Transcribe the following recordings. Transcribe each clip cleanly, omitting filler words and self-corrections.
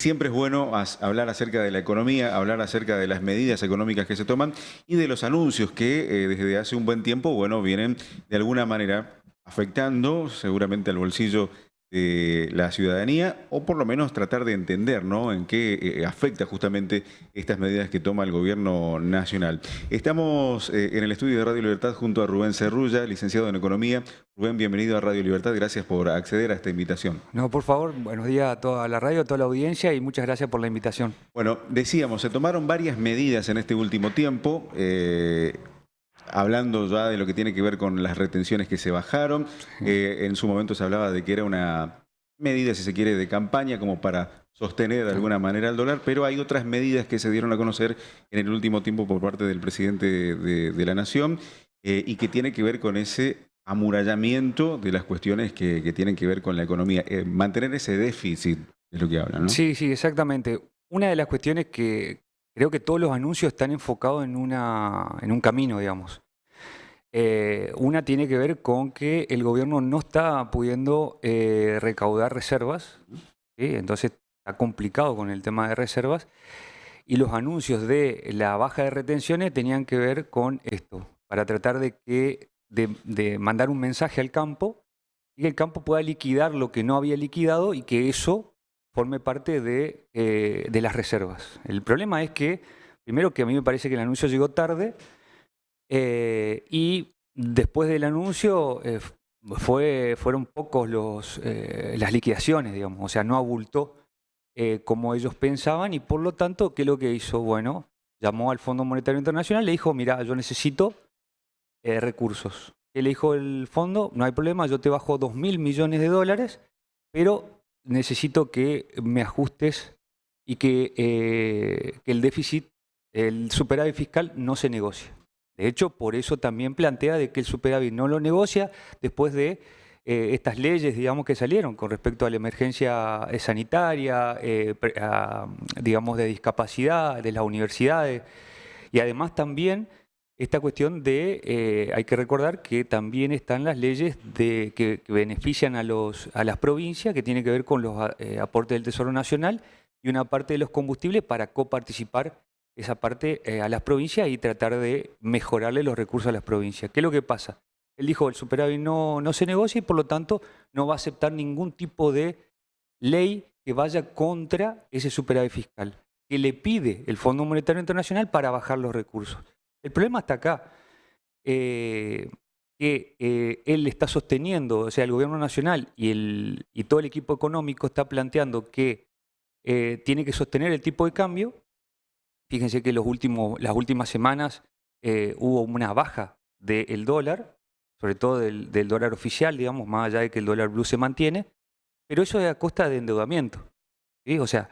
Siempre es bueno hablar acerca de la economía, hablar acerca de las medidas económicas que se toman y de los anuncios que desde hace un buen tiempo, bueno, vienen de alguna manera afectando seguramente al bolsillo de la ciudadanía o por lo menos tratar de entender, ¿no?, en qué afecta justamente estas medidas que toma el gobierno nacional. Estamos en el estudio de Radio Libertad junto a Rubén Cerrulla, licenciado en Economía. Rubén, bienvenido a Radio Libertad. Gracias por acceder a esta invitación. No, por favor, buenos días a toda la radio, a toda la audiencia y muchas gracias por la invitación. Bueno, decíamos, se tomaron varias medidas en este último tiempo, hablando ya de lo que tiene que ver con las retenciones que se bajaron. En su momento se hablaba de que era una medida, si se quiere, de campaña, como para sostener de alguna manera el dólar, pero hay otras medidas que se dieron a conocer en el último tiempo por parte del presidente de la Nación y que tiene que ver con ese amurallamiento de las cuestiones que tienen que ver con la economía. Mantener ese déficit es lo que hablan, ¿no? Sí, sí, exactamente. Una de las cuestiones que creo que todos los anuncios están enfocados en en un camino, digamos. Una tiene que ver con que el gobierno no está pudiendo recaudar reservas, ¿sí? Entonces está complicado con el tema de reservas. Y los anuncios de la baja de retenciones tenían que ver con esto, para tratar de mandar un mensaje al campo y que el campo pueda liquidar lo que no había liquidado y que eso forme parte de las reservas. El problema es que, primero, que a mí me parece que el anuncio llegó tarde y después del anuncio fueron pocos las liquidaciones, digamos, o sea, no abultó como ellos pensaban y por lo tanto, ¿qué es lo que hizo? Bueno, llamó al Fondo Monetario Internacional, le dijo, mira, yo necesito recursos. ¿Qué le dijo el fondo? No hay problema, yo te bajo 2.000 millones de dólares, pero necesito que me ajustes y que el déficit, el superávit fiscal no se negocie. De hecho, por eso también plantea de que el superávit no lo negocia después de estas leyes, digamos, que salieron con respecto a la emergencia sanitaria, digamos, de discapacidad, de las universidades, y además también esta cuestión de, hay que recordar que también están las leyes que benefician a las provincias, que tienen que ver con los aportes del Tesoro Nacional y una parte de los combustibles para coparticipar esa parte a las provincias y tratar de mejorarle los recursos a las provincias. ¿Qué es lo que pasa? Él dijo, el superávit no se negocia y por lo tanto no va a aceptar ningún tipo de ley que vaya contra ese superávit fiscal, que le pide el Fondo Monetario Internacional para bajar los recursos. El problema está acá, que él está sosteniendo, o sea, el gobierno nacional y todo el equipo económico está planteando que tiene que sostener el tipo de cambio. Fíjense que las últimas semanas hubo una baja del dólar, sobre todo del dólar oficial, digamos, más allá de que el dólar blue se mantiene, pero eso es a costa de endeudamiento, ¿sí? O sea,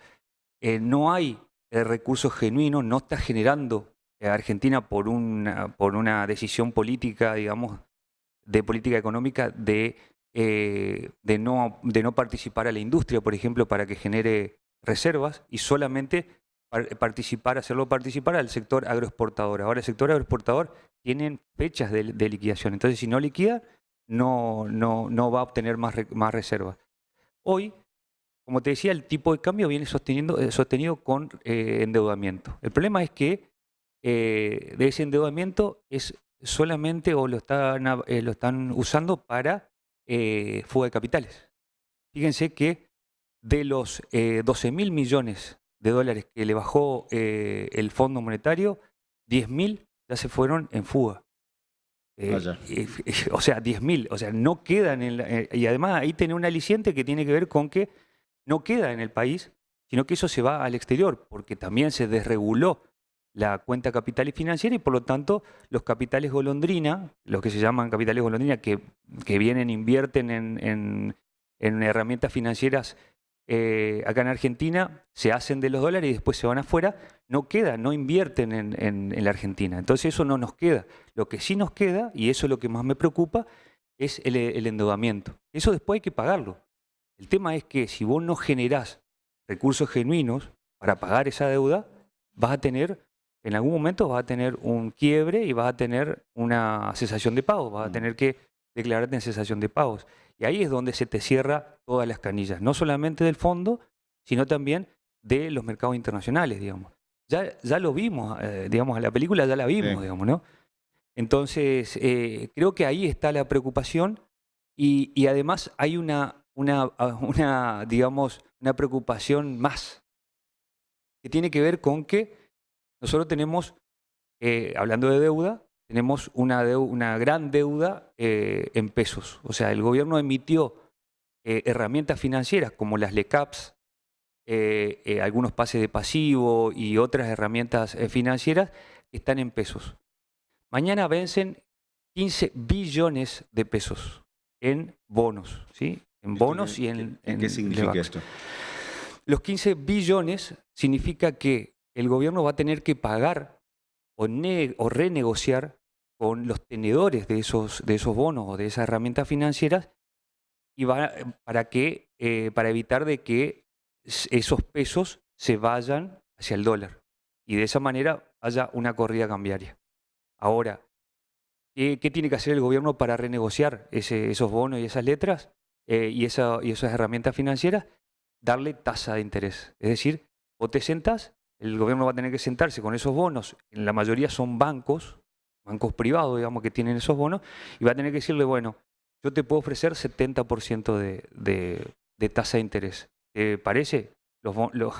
no hay recursos genuinos, no está generando Argentina por una decisión política, digamos, de política económica de no participar a la industria, por ejemplo, para que genere reservas y solamente hacerlo participar al sector agroexportador. Ahora el sector agroexportador tiene fechas de liquidación, entonces si no liquida, no va a obtener más reservas. Hoy, como te decía, el tipo de cambio viene sostenido con endeudamiento. El problema es que de ese endeudamiento es solamente o lo están usando para fuga de capitales. Fíjense que de los 12.000 millones de dólares que le bajó el Fondo Monetario, 10.000 ya se fueron en fuga. Vaya. O sea, 10.000, o sea, no quedan y además ahí tiene un aliciente que tiene que ver con que no queda en el país, sino que eso se va al exterior, porque también se desreguló la cuenta capital y financiera y por lo tanto los capitales golondrina, los que se llaman capitales golondrina, que vienen, invierten en herramientas financieras acá en Argentina, se hacen de los dólares y después se van afuera, no quedan, no invierten en la Argentina. Entonces eso no nos queda. Lo que sí nos queda, y eso es lo que más me preocupa, es el endeudamiento. Eso después hay que pagarlo. El tema es que si vos no generás recursos genuinos para pagar esa deuda, vas a tener, en algún momento vas a tener un quiebre y vas a tener una cesación de pagos, vas a tener que declararte en cesación de pagos. Y ahí es donde se te cierra todas las canillas, no solamente del fondo, sino también de los mercados internacionales, digamos. Ya lo vimos, digamos, la película ya la vimos, Sí. digamos, ¿no? Entonces, creo que ahí está la preocupación y además hay digamos, una preocupación más que tiene que ver con que nosotros tenemos, hablando de deuda, tenemos una gran deuda en pesos. O sea, el gobierno emitió herramientas financieras como las LECAPs, algunos pases de pasivo y otras herramientas financieras que están en pesos. Mañana vencen 15 billones de pesos en bonos, ¿sí? En ¿Esto bonos y en qué significa LEVACs. esto? Los 15 billones significa que el gobierno va a tener que pagar o renegociar con los tenedores de esos bonos o de esas herramientas financieras y para evitar de que esos pesos se vayan hacia el dólar y de esa manera haya una corrida cambiaria. Ahora, ¿qué tiene que hacer el gobierno para renegociar esos bonos y esas letras y esas herramientas financieras? Darle tasa de interés. Es decir, vos te sentás, el gobierno va a tener que sentarse con esos bonos, en la mayoría son bancos privados, digamos, que tienen esos bonos, y va a tener que decirle, bueno, yo te puedo ofrecer 70% de tasa de interés. ¿Te parece?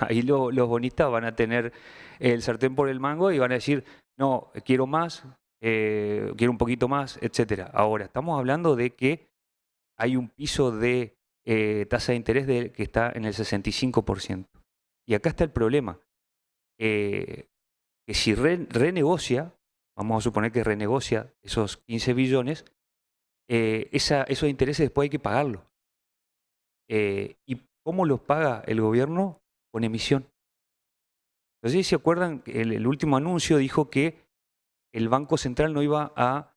Ahí los bonistas van a tener el sartén por el mango y van a decir, no, quiero más, quiero un poquito más, etcétera. Ahora, estamos hablando de que hay un piso de tasa de interés que está en el 65%. Y acá está el problema, que si renegocia, vamos a suponer que renegocia esos 15 billones, esos intereses después hay que pagarlos. ¿Y cómo los paga el gobierno? Con emisión. Entonces, si se acuerdan, el último anuncio dijo que el Banco Central no iba a,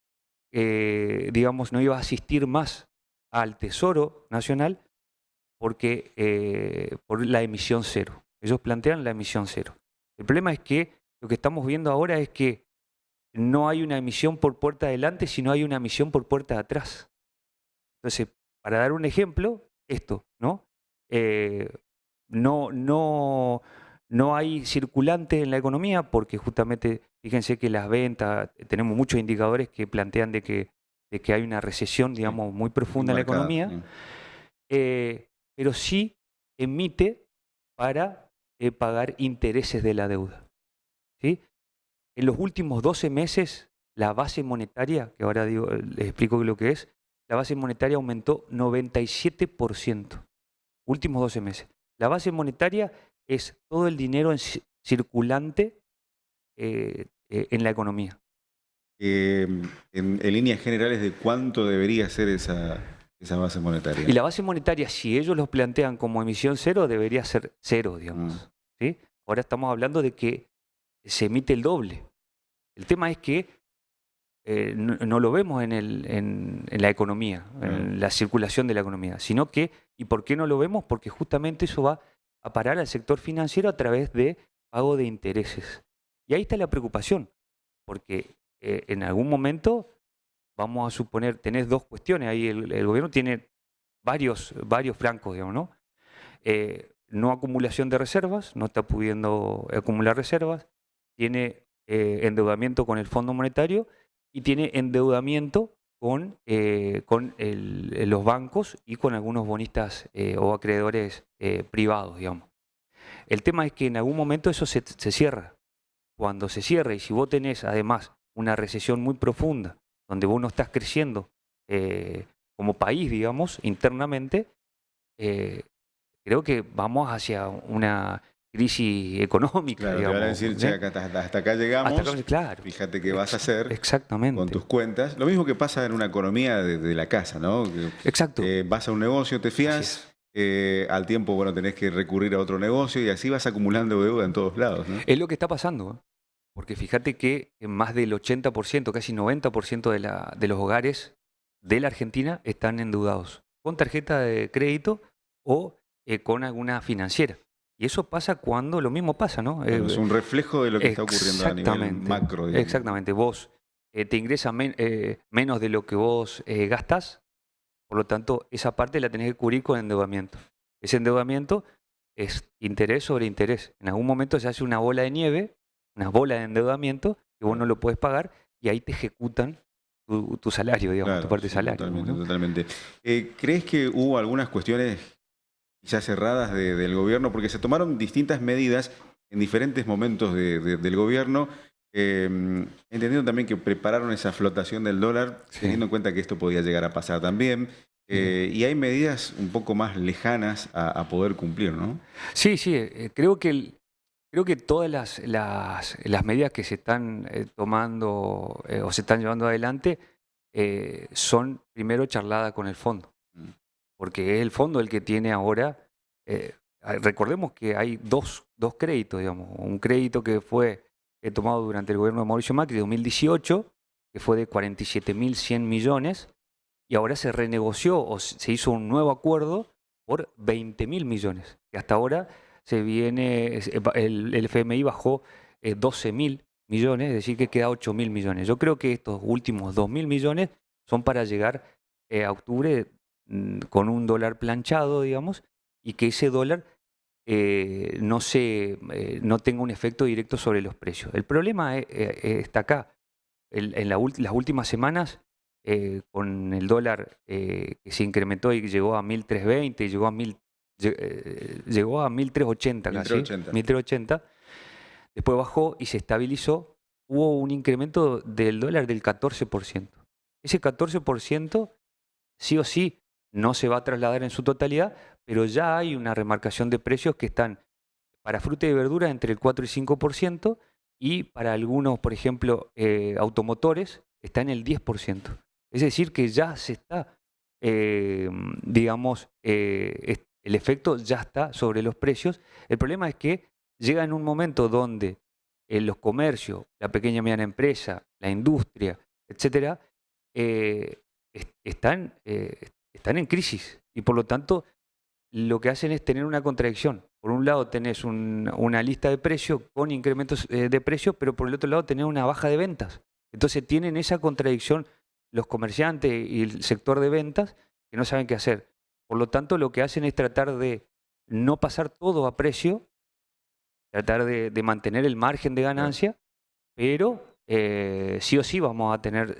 digamos, no iba a asistir más al Tesoro Nacional por la emisión cero. Ellos plantean la emisión cero. El problema es que lo que estamos viendo ahora es que no hay una emisión por puerta adelante, sino hay una emisión por puerta de atrás. Entonces, para dar un ejemplo, esto, ¿no? Eh, no, no, no hay circulante en la economía porque justamente, fíjense que las ventas, tenemos muchos indicadores que plantean de que hay una recesión, Sí, digamos, muy muy profunda en la marcada. economía, pero sí emite para pagar intereses de la deuda, ¿sí? En los últimos 12 meses, la base monetaria, que ahora digo, les explico lo que es, la base monetaria aumentó 97%. Últimos 12 meses. La base monetaria es todo el dinero circulante en la economía. En líneas generales, ¿de cuánto debería ser esa base Y monetaria? la base monetaria, si ellos lo plantean como emisión cero, debería ser cero, Mm, digamos, ¿sí? Ahora estamos hablando de que se emite el doble. El tema es que no lo vemos en la economía, claro. en la circulación de la economía, sino que, ¿y por qué no lo vemos? Porque justamente eso va a parar al sector financiero a través de pago de intereses. Y ahí está la preocupación, porque en algún momento, vamos a suponer, tenés dos cuestiones, ahí el gobierno tiene varios flancos, digamos, ¿no? No acumulación de reservas, no está pudiendo acumular reservas, tiene endeudamiento con el Fondo Monetario y tiene endeudamiento con los bancos y con algunos bonistas o acreedores privados, digamos. El tema es que en algún momento eso se cierra. Cuando se cierra y si vos tenés además una recesión muy profunda, donde vos no estás creciendo como país, digamos, internamente, eh, creo que vamos hacia una crisis económica, Claro, te van a digamos. decir, che, hasta acá Hasta llegamos, acá, claro. fíjate qué vas a hacer con Exactamente. tus cuentas. Lo mismo que pasa en una economía de la casa, ¿no? Exacto. Vas a un negocio, te Así fías, es. al tiempo, bueno, tenés que recurrir a otro negocio y así vas acumulando deuda en todos lados, ¿no? Es lo que está pasando, ¿eh? Porque fíjate que más del 80%, casi 90% de los hogares de la Argentina están endeudados con tarjeta de crédito o con alguna financiera. Y eso pasa cuando lo mismo pasa, ¿no? Claro, es un reflejo de lo que está ocurriendo a nivel Exactamente, macro, digamos, ¿no? exactamente. Vos te ingresa menos de lo que vos gastás, por lo tanto, esa parte la tenés que cubrir con endeudamiento. Ese endeudamiento es interés sobre interés. En algún momento se hace una bola de nieve, una bola de endeudamiento, que vos no lo puedes pagar y ahí te ejecutan tu salario, digamos, tu Claro, parte de sí, salario, digamos, totalmente, ¿no? totalmente. ¿Crees que hubo algunas cuestiones quizás erradas del gobierno? Porque se tomaron distintas medidas en diferentes momentos del gobierno, entendiendo también que prepararon esa flotación del dólar, Sí, teniendo en cuenta que esto podía llegar a pasar también. sí. Y hay medidas un poco más lejanas a poder cumplir, ¿no? Sí, sí, creo que todas las medidas que se están tomando o se están llevando adelante son primero charladas con el fondo, Mm, porque es el fondo el que tiene ahora, recordemos que hay dos créditos, digamos, un crédito que fue tomado durante el gobierno de Mauricio Macri de 2018, que fue de 47.100 millones, y ahora se renegoció o se hizo un nuevo acuerdo por 20.000 millones, que hasta ahora el FMI bajó 12.000 millones, es decir, que queda 8.000 millones. Yo creo que estos últimos 2.000 millones son para llegar a octubre con un dólar planchado, digamos, y que ese dólar no tenga un efecto directo sobre los precios. El problema está acá. Las últimas semanas, con el dólar que se incrementó y llegó a 1.320, llegó a 1.380 casi, 1380. 1.380, después bajó y se estabilizó, hubo un incremento del dólar del 14%. Ese 14% sí o sí no se va a trasladar en su totalidad, pero ya hay una remarcación de precios que están para fruta y verdura entre el 4 y 5% y para algunos, por ejemplo, automotores, está en el 10%. Es decir, que ya se está, digamos, el efecto ya está sobre los precios. El problema es que llega en un momento donde los comercios, la pequeña y mediana empresa, la industria, etcétera, eh, están en crisis y por lo tanto lo que hacen es tener una contradicción. Por un lado tenés una lista de precios con incrementos de precios, pero por el otro lado tenés una baja de ventas. Entonces tienen esa contradicción los comerciantes y el sector de ventas que no saben qué hacer. Por lo tanto, lo que hacen es tratar de no pasar todo a precio, tratar de mantener el margen de Claro. ganancia, pero sí o sí vamos a tener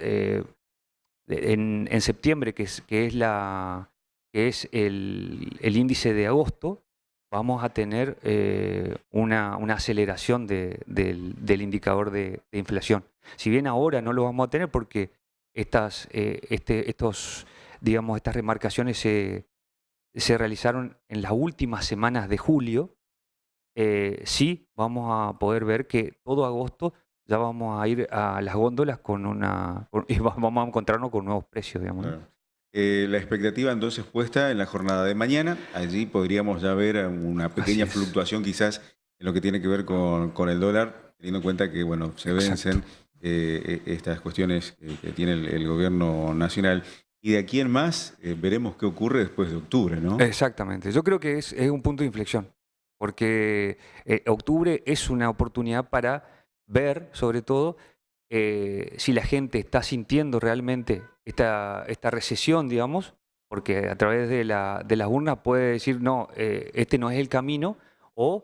en septiembre, que es el índice de agosto, vamos a tener una aceleración del indicador de inflación. Si bien ahora no lo vamos a tener porque digamos, estas remarcaciones se realizaron en las últimas semanas de julio, sí vamos a poder ver que todo agosto ya vamos a ir a las góndolas y vamos a encontrarnos con nuevos precios, digamos, ¿no? Claro. La expectativa entonces puesta en la jornada de mañana, allí podríamos ya ver una Así pequeña es, fluctuación quizás en lo que tiene que ver con el dólar, teniendo en cuenta que bueno, se exacto. vencen estas cuestiones que tiene el gobierno nacional. Y de aquí en más veremos qué ocurre después de octubre, ¿no? Exactamente. Yo creo que es un punto de inflexión, porque octubre es una oportunidad para ver, sobre todo, si la gente está sintiendo realmente esta recesión, digamos, porque a través de las urnas puede decir, no, este no es el camino, o,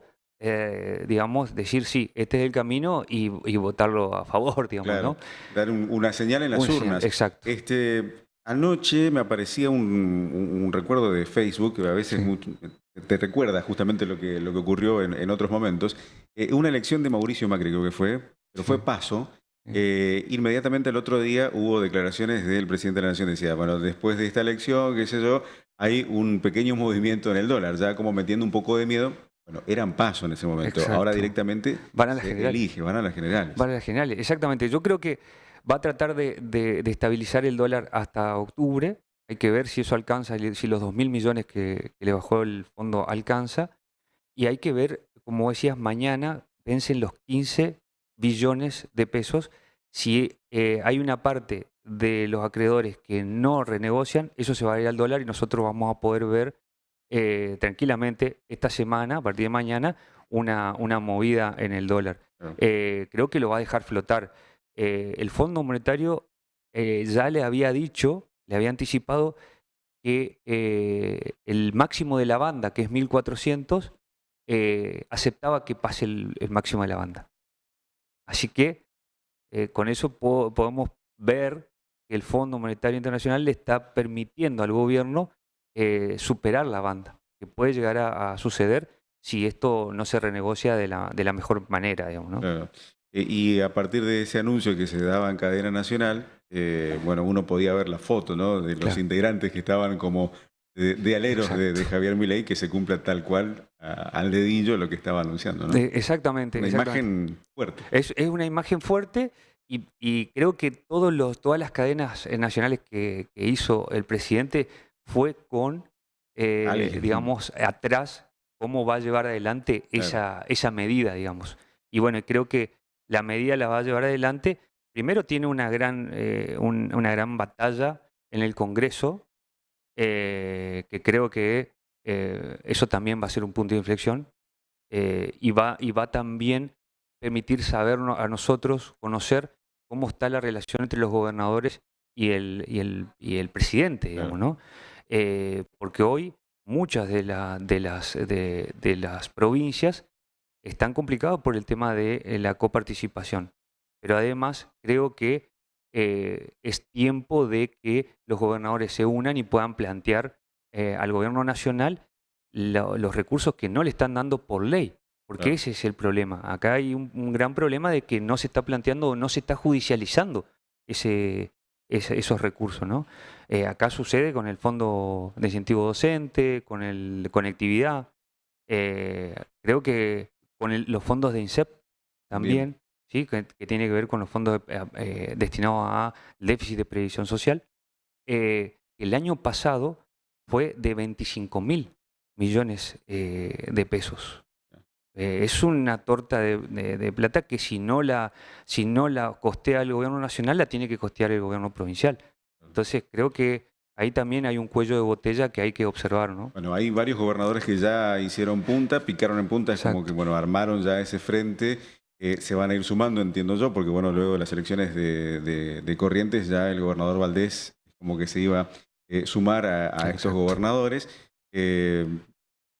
digamos, decir, sí, este es el camino y votarlo a favor, digamos, Claro, ¿no? dar una señal en las Una señal, urnas. exacto. Anoche me aparecía un recuerdo de Facebook, que a veces Sí, te recuerda justamente lo que ocurrió en otros momentos. Una elección de Mauricio Macri, creo que fue, pero fue sí, paso. sí. Inmediatamente el otro día hubo declaraciones del presidente de la Nación. Decía, bueno, después de esta elección, qué sé yo, hay un pequeño movimiento en el dólar, ya como metiendo un poco de miedo. Bueno, eran paso en ese momento. Ahora Exacto. directamente Van a las se generales. elige, van a las generales. Van a las generales, exactamente. Yo creo que va a tratar de estabilizar el dólar hasta octubre. Hay que ver si eso alcanza, si los 2.000 millones que le bajó el fondo alcanza. Y hay que ver, como decías, mañana vencen los 15 billones de pesos. Si hay una parte de los acreedores que no renegocian, eso se va a ir al dólar y nosotros vamos a poder ver tranquilamente esta semana, a partir de mañana, una movida en el dólar. Claro. Creo que lo va a dejar flotar. El Fondo Monetario ya le había dicho, le había anticipado que el máximo de la banda, que es 1.400, aceptaba que pase el máximo de la banda. Así que con eso podemos ver que el Fondo Monetario Internacional le está permitiendo al gobierno superar la banda, que puede llegar a suceder si esto no se renegocia de la mejor manera, digamos, ¿no? Claro. Y a partir de ese anuncio que se daba en cadena nacional, bueno, uno podía ver la foto, ¿no? De los Claro. integrantes que estaban como de aleros de Javier Milei, que se cumpla tal cual al dedillo lo que estaba anunciando, ¿no? Exactamente. Una imagen fuerte. Es una imagen fuerte y creo que todas las cadenas nacionales que hizo el presidente fue con, Alguien. digamos, atrás, cómo va a llevar adelante Claro. esa medida, digamos. Y bueno, creo que la medida la va a llevar adelante. Primero tiene una gran batalla en el Congreso, que creo que eso también va a ser un punto de inflexión. Y va también permitir saber a nosotros, conocer cómo está la relación entre los gobernadores y el presidente, digamos, Claro. ¿no? Porque hoy muchas de las provincias están complicadas por el tema de la coparticipación. Pero además creo que es tiempo de que los gobernadores se unan y puedan plantear al gobierno nacional los recursos que no le están dando por ley, porque Claro. ese es el problema. Acá hay un gran problema de que no se está planteando o no se está judicializando esos recursos, ¿no? Acá sucede con el Fondo de Incentivo Docente, con el de Conectividad, creo que con los fondos de INSEP También. también, ¿sí? Que tiene que ver con los fondos destinados a déficit de previsión social. El año pasado fue de 25.000 millones de pesos. Es una torta de plata que si no la costea el gobierno nacional, la tiene que costear el gobierno provincial. Entonces creo que ahí también hay un cuello de botella que hay que observar, ¿no? Bueno, hay varios gobernadores que ya hicieron punta, picaron en punta, es como que, Exacto. bueno, armaron ya ese frente, se van a ir sumando, entiendo yo, porque, bueno, luego de las elecciones de Corrientes, ya el gobernador Valdés como que se iba a sumar a estos Exacto. gobernadores, de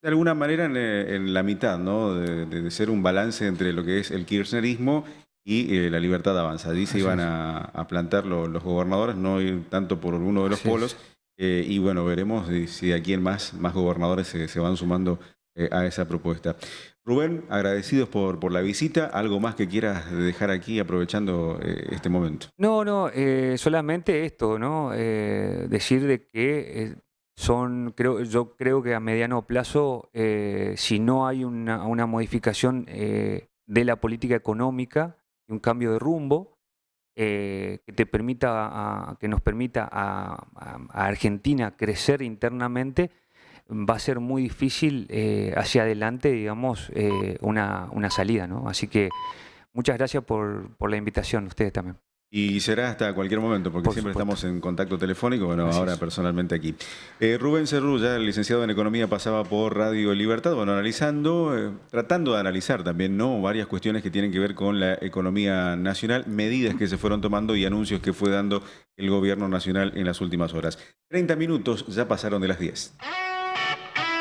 alguna manera en la mitad, ¿no? De ser un balance entre lo que es el kirchnerismo y la Libertad Avanza. Allí se Así iban es. a plantar los gobernadores, no ir tanto por uno de los Así polos. es. Y bueno, veremos si de aquí en más gobernadores se van sumando a esa propuesta. Rubén, agradecidos por la visita. ¿Algo más que quieras dejar aquí aprovechando este momento? No, solamente esto, ¿no? Decir de que yo creo que a mediano plazo, si no hay una modificación de la política económica y un cambio de rumbo, que nos permita a Argentina crecer internamente, va a ser muy difícil hacia adelante, digamos, una salida, ¿no? Así que muchas gracias por la invitación, ustedes también, Y será hasta cualquier momento, porque por siempre supuesto. estamos en contacto telefónico, bueno, Así ahora es. personalmente aquí. Rubén Cerrulla, el licenciado en Economía, pasaba por Radio Libertad, bueno, analizando, tratando de analizar también, ¿no? Varias cuestiones que tienen que ver con la economía nacional, medidas que se fueron tomando y anuncios que fue dando el gobierno nacional en las últimas horas. 30 minutos ya pasaron de las 10.